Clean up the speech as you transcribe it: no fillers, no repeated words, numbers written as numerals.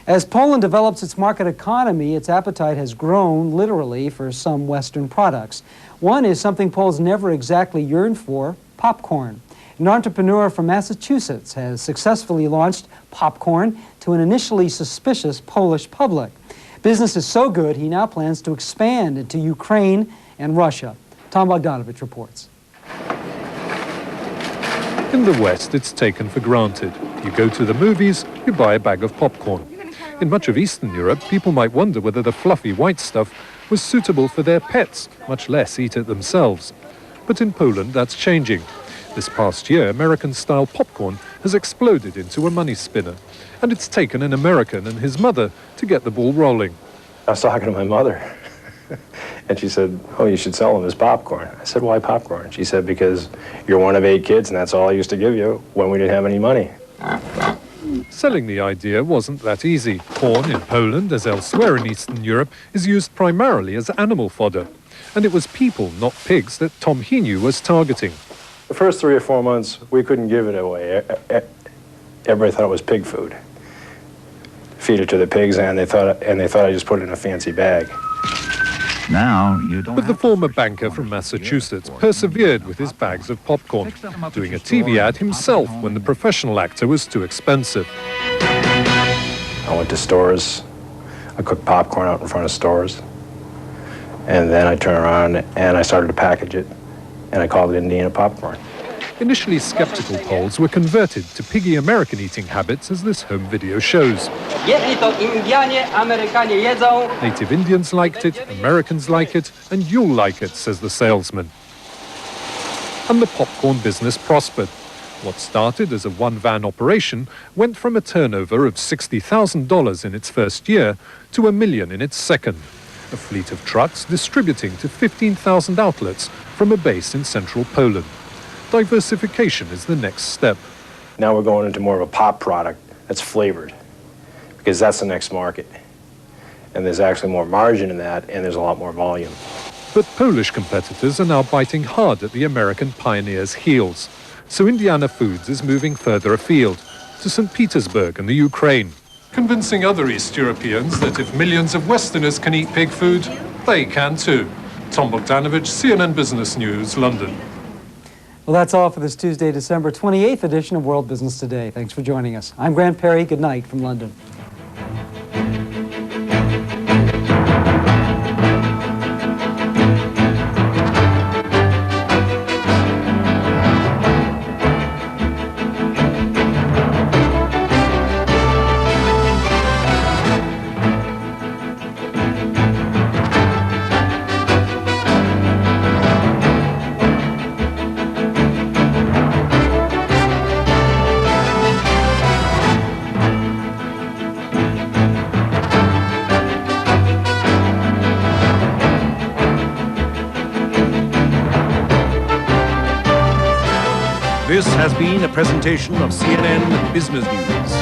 As Poland develops its market economy, its appetite has grown, literally, for some Western products. One is something Poles never exactly yearned for: popcorn. An entrepreneur from Massachusetts has successfully launched popcorn to an initially suspicious Polish public. Business is so good, he now plans to expand into Ukraine and Russia. Tom Bogdanovich reports. In the West, it's taken for granted. You go to the movies, you buy a bag of popcorn. In much of Eastern Europe, people might wonder whether the fluffy white stuff was suitable for their pets, much less eat it themselves. But in Poland, that's changing. This past year, American-style popcorn has exploded into a money spinner, and it's taken an American and his mother to get the ball rolling. I was talking to my mother, and she said, "Oh, you should sell them as popcorn." I said, "Why popcorn?" She said, "Because you're one of 8 kids, and that's all I used to give you when we didn't have any money." Selling the idea wasn't that easy. Corn in Poland, as elsewhere in Eastern Europe, is used primarily as animal fodder. And it was people, not pigs, that Tom Heanue was targeting. The first 3 or 4 months, we couldn't give it away. Everybody thought it was pig food. Feed it to the pigs, and they thought I just put it in a fancy bag. Now you don't. But the former banker from Massachusetts persevered with his bags of popcorn, doing a TV ad himself when the professional actor was too expensive. I went to stores. I cooked popcorn out in front of stores. And then I turned around and I started to package it, and I called it Indiana popcorn. Initially skeptical Poles were converted to piggy American eating habits, as this home video shows. Native Indians liked it, Americans like it, and you'll like it, says the salesman. And the popcorn business prospered. What started as a one-van operation went from a turnover of $60,000 in its first year to $1 million in its second. A fleet of trucks distributing to 15,000 outlets from a base in central Poland. Diversification is the next step. Now we're going into more of a pop product that's flavored, because that's the next market. And there's actually more margin in that, and there's a lot more volume. But Polish competitors are now biting hard at the American pioneers' heels. So Indiana Foods is moving further afield, to St. Petersburg and the Ukraine, convincing other East Europeans that if millions of Westerners can eat pig food, they can too. Tom Bogdanovich, CNN Business News, London. Well, that's all for this Tuesday, December 28th edition of World Business Today. Thanks for joining us. I'm Grant Perry. Good night from London. This has been a presentation of CNN Business News.